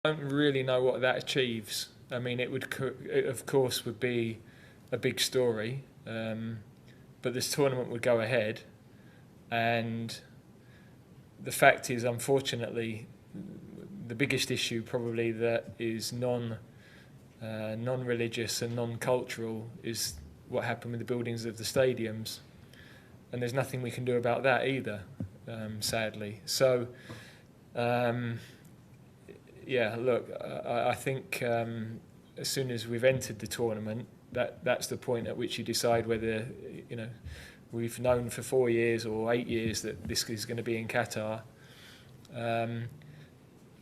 I don't really know what that achieves. I mean, it of course would be a big story, but this tournament would go ahead, and the fact is, unfortunately, the biggest issue probably that is non-religious and non-cultural is what happened with the buildings of the stadiums, and there's nothing we can do about that either, sadly. So. Um, Yeah, look, I think as soon as we've entered the tournament, that's the point at which you decide whether, you know, we've known for 4 years or 8 years that this is going to be in Qatar, um,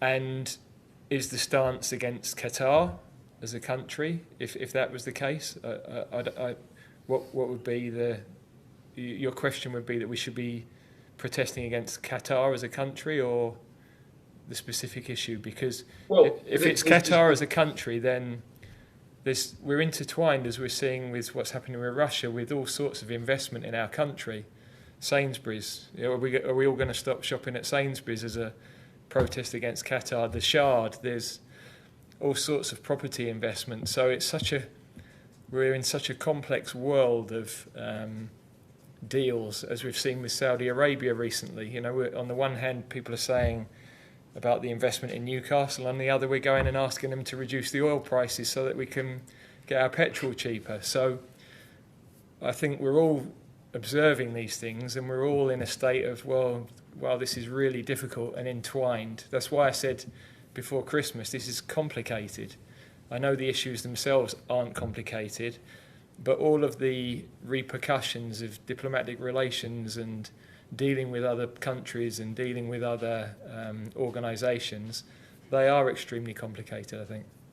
and is the stance against Qatar as a country, if that was the case, what would be your question would be that we should be protesting against Qatar as a country, or the specific issue? Because Well, if it's Qatar as a country, then we're intertwined, as we're seeing with what's happening with Russia, with all sorts of investment in our country. Sainsbury's, are we all going to stop shopping at Sainsbury's as a protest against Qatar? The Shard, there's all sorts of property investment. So we're in such a complex world of deals, as we've seen with Saudi Arabia recently. You know, on the one hand, people are saying about the investment in Newcastle. On the other, we're going and asking them to reduce the oil prices so that we can get our petrol cheaper. So I think we're all observing these things, and we're all in a state of, well, this is really difficult and entwined. That's why I said before Christmas, this is complicated. I know the issues themselves aren't complicated, but all of the repercussions of diplomatic relations and dealing with other countries and dealing with other organisations, they are extremely complicated, I think.